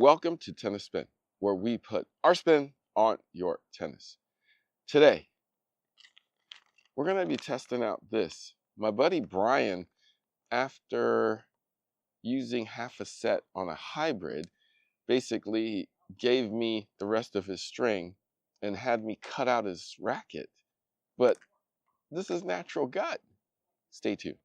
Welcome to Tennis Spin, where we put our spin on your tennis. Today, we're going to be testing out this. My buddy Brian, after using half a set on a hybrid, basically gave me the rest of his string and had me cut out his racket. But this is natural gut. Stay tuned.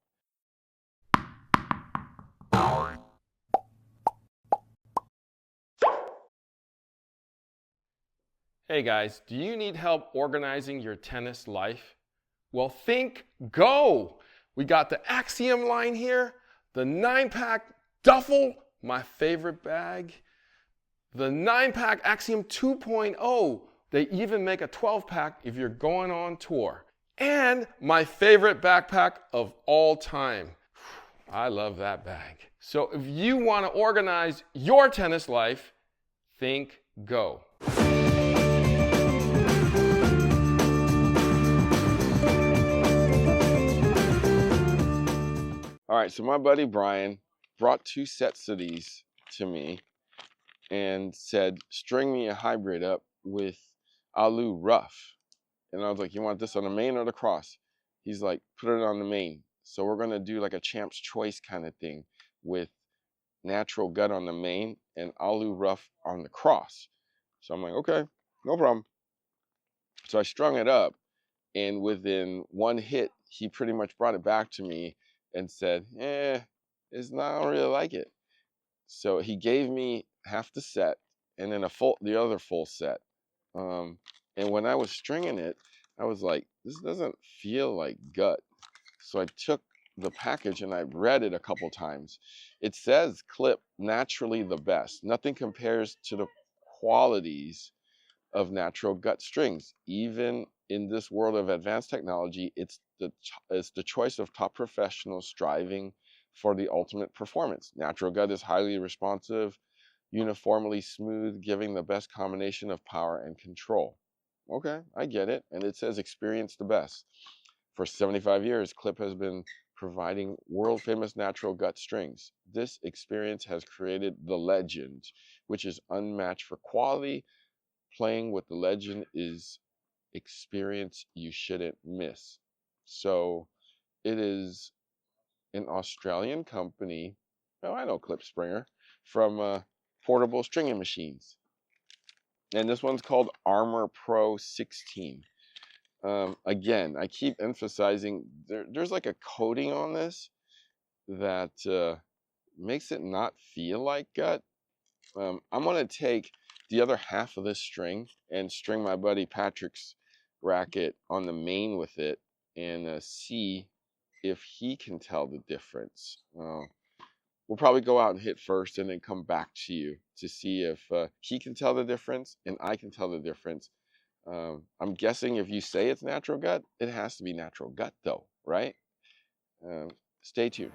Hey guys, do you need help organizing your tennis life? Well, think Go! We got the Axiom line here, the 9-pack duffel, my favorite bag, the 9-pack Axiom 2.0. They even make a 12-pack if you're going on tour. And my favorite backpack of all time. I love that bag. So if you want to organize your tennis life, think Go. All right, so my buddy Brian brought 2 sets of these to me and said, string me a hybrid up with Alu Rough. And I was like, you want this on the main or the cross? He's like, put it on the main. So we're gonna do like a champ's choice kind of thing with natural gut on the main and Alu Rough on the cross. So I'm like, okay, no problem. So I strung it up, and within one hit, he pretty much brought it back to me and said, it's not, I don't really like it. So he gave me half the set and then the other full set. And when I was stringing it, I was like, this doesn't feel like gut. So I took the package and I read it a couple times. It says Klip naturally the best. Nothing compares to the qualities of natural gut strings. Even in this world of advanced technology, it's the choice of top professionals striving for the ultimate performance. Natural gut is highly responsive, uniformly smooth, giving the best combination of power and control. Okay, I get it. And it says experience the best. For 75 years, Klip has been providing world-famous natural gut strings. This experience has created the Legend, which is unmatched for quality. Playing with the Legend is experience you shouldn't miss. So it is an Australian company. Oh, I know Klip Springer from portable stringing machines. And this one's called Armor Pro 16. Again, I keep emphasizing there's like a coating on this that makes it not feel like gut. I'm going to take the other half of this string and string my buddy Patrick's racket on the main with it and see if he can tell the difference. We'll probably go out and hit first and then come back to you to see if he can tell the difference and I can tell the difference. I'm guessing if you say it's natural gut, it has to be natural gut though, right? Stay tuned.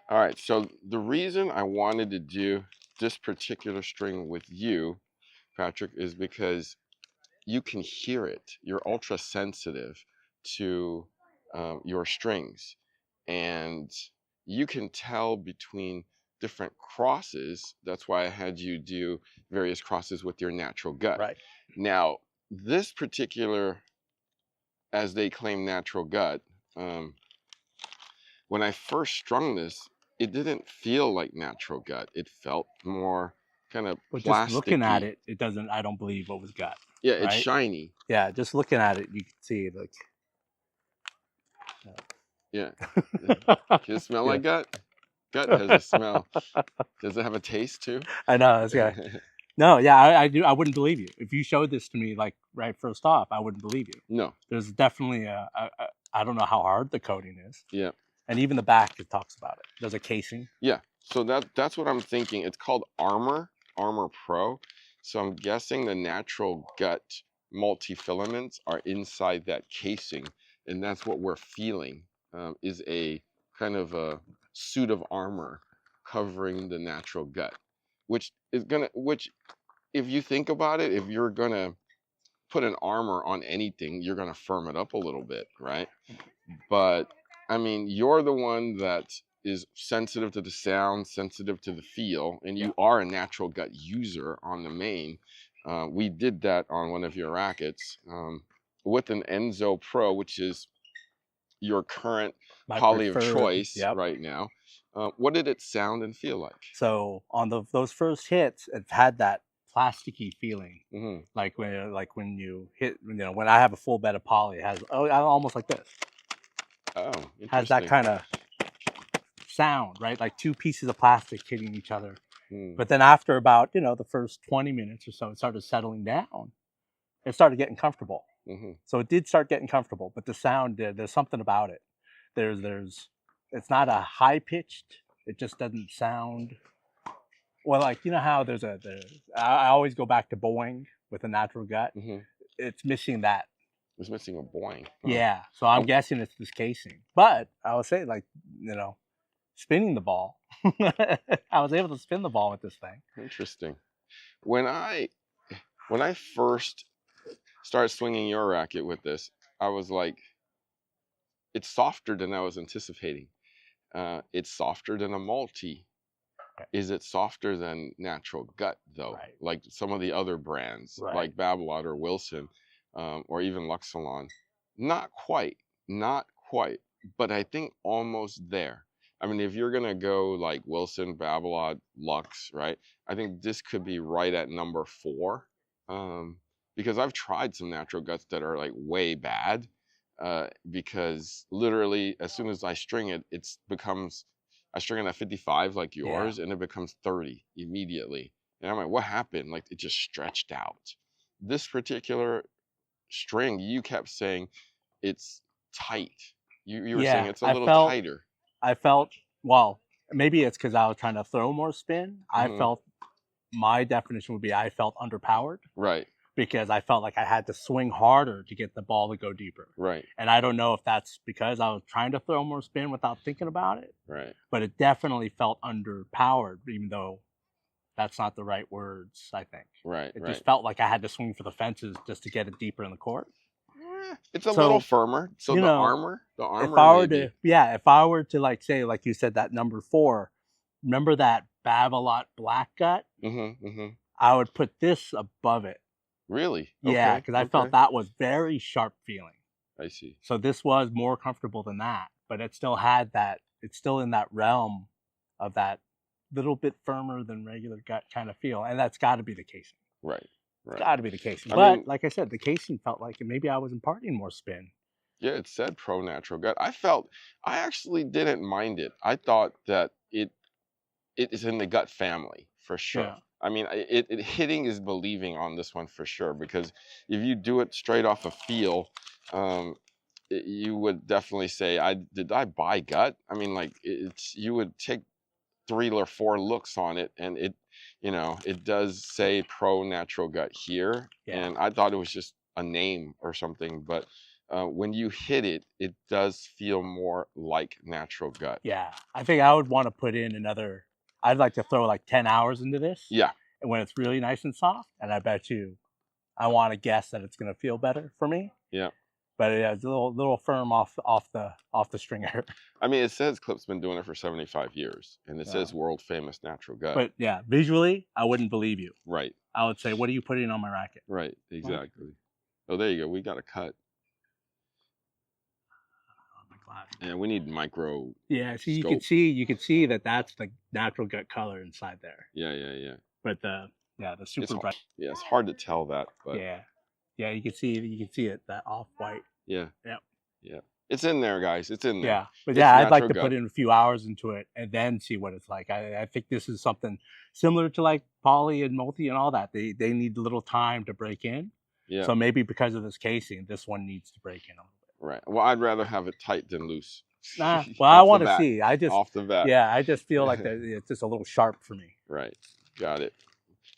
All right, so the reason I wanted to do this particular string with you, Patrick, is because you can hear it. You're ultra sensitive to your strings, and you can tell between different crosses. That's why I had you do various crosses with your natural gut. Right. Now, this particular, as they claim, natural gut, when I first strung this, it didn't feel like natural gut. It felt more kind of But plasticky. just looking at it, it doesn't. I don't believe what was gut. Yeah, right? It's shiny. Yeah, just looking at it, you can see like. Yeah. Can it smell like gut? Gut has a smell. Does it have a taste too? I know this guy. No, yeah, I do. I wouldn't believe you if you showed this to me like right first off. I wouldn't believe you. No. There's definitely I don't know how hard the coating is. Yeah. And even the back, it talks about it. There's a casing. Yeah. So that's what I'm thinking. It's called Armor Pro. So I'm guessing the natural gut multifilaments are inside that casing, and that's what we're feeling, is a kind of a suit of armor covering the natural gut, which if you think about it, if you're gonna put an armor on anything, you're gonna firm it up a little bit, right? But I mean, you're the one that is sensitive to the sound, sensitive to the feel, and you are a natural gut user on the main. We did that on one of your rackets with an Enzo Pro, which is your current My poly of preferred, choice yep. right now. What did it sound and feel like? So on those first hits, it had that plasticky feeling, Mm-hmm. like when you hit, when I have a full bed of poly, it has almost like this. Oh, Has that interesting. kind of sound, right? Like two pieces of plastic hitting each other. Mm. But then after about the first 20 minutes or so, it started settling down. It started getting comfortable. Mm-hmm. So it did start getting comfortable, but the sound, there's something about it. It's not a high pitched. It just doesn't sound. Well, like how I always go back to Boeing with a natural gut. Mm-hmm. It's missing that. It's missing a boing. Huh? Yeah, so I'm guessing it's this casing. But I would say, like, spinning the ball. I was able to spin the ball with this thing. Interesting. When I first started swinging your racket with this, I was like, it's softer than I was anticipating. It's softer than a multi. Is it softer than natural gut though? Right. Like some of the other brands, Right. like Babolat or Wilson, or even Luxolon? Not quite, but I think almost there. I mean, if you're gonna go like Wilson, Babolat, Lux, right? I think this could be right at number 4, because I've tried some natural guts that are like way bad, because literally as soon as I string it, I string it at 55 like yours, and it becomes 30 immediately. And I'm like, what happened? Like, it just stretched out. This particular string, you kept saying it's tight. You were saying it's a little tighter. I felt, well, maybe it's because I was trying to throw more spin. Mm-hmm. I felt, my definition would be, I felt underpowered. Right. Because I felt like I had to swing harder to get the ball to go deeper. Right. And I don't know if that's because I was trying to throw more spin without thinking about it. Right. But it definitely felt underpowered, even though that's not the right words, I think. Right. It just felt like I had to swing for the fences just to get it deeper in the court. It's a little firmer. So the armor. If I were to like say, like you said, that number 4, remember that Babolat Black Gut? Mm-hmm. Mm-hmm. I would put this above it. Really? Yeah, because I felt that was very sharp feeling. I see. So this was more comfortable than that, but it still had that. It's still in that realm of that little bit firmer than regular gut kind of feel, and that's got to be the casing. Right. Right. Got to be the casing. But like I said, the casing felt like maybe I was imparting more spin. Yeah, it said Pro Natural Gut. I actually didn't mind it. I thought that it is in the gut family for sure. Yeah. I mean, hitting is believing on this one for sure, because if you do it straight off a feel, you would definitely say, did I buy gut? I mean, like, you would take 3 or 4 looks on it, and it does say Pro Natural Gut here. Yeah. And I thought it was just a name or something, but when you hit it, it does feel more like natural gut. Yeah, I think I would want to put in another. I'd like to throw like 10 hours into this. Yeah. And when it's really nice and soft, and I bet you, I want to guess that it's going to feel better for me. Yeah. But it's a little firm off the stringer. I mean, it says Klip's been doing it for 75 years, and it says world famous natural gut. But yeah, visually, I wouldn't believe you. Right. I would say, what are you putting on my racket? Right. Exactly. Oh, there you go. We got a cut. Yeah, we need micro. Yeah, so you can see that that's the natural gut color inside there. Yeah. But the super bright. Yeah, it's hard to tell that, but yeah, you can see it, that off white. Yeah. Yep. Yeah. It's in there, guys. It's in there. Yeah, but I'd like to put in a few hours into it and then see what it's like. I think this is something similar to like poly and multi and all that. They need a little time to break in. Yeah. So maybe because of this casing, this one needs to break in a little bit. Right. Well, I'd rather have it tight than loose. Well, I want to see. Off the bat. Yeah, I just feel like it's just a little sharp for me. Right. Got it.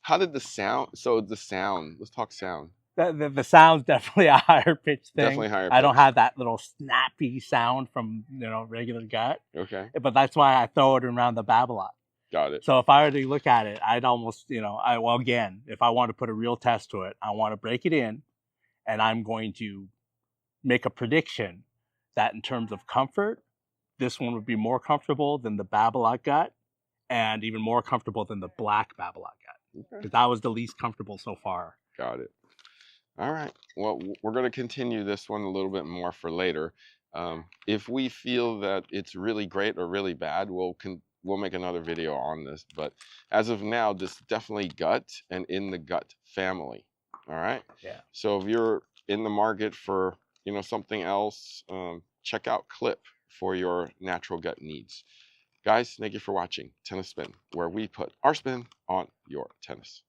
How did the sound? So the sound. Let's talk sound. The sound's definitely a higher pitch thing. Definitely higher I don't pitch. have that little snappy sound from regular gut, Okay. but that's why I throw it around the bab a lot. Got it. So if I were to look at it, I'd almost well, again, if I want to put a real test to it, I want to break it in, and I'm going to make a prediction that in terms of comfort, this one would be more comfortable than the Babolat gut, and even more comfortable than the black Babolat gut, because that was the least comfortable so far. Got it. All right. Well, we're going to continue this one a little bit more for later. If we feel that it's really great or really bad, we'll make another video on this. But as of now, this is definitely gut and in the gut family. All right. Yeah. So if you're in the market for something else, check out Klip for your natural gut needs. Guys, thank you for watching Tennis Spin, where we put our spin on your tennis.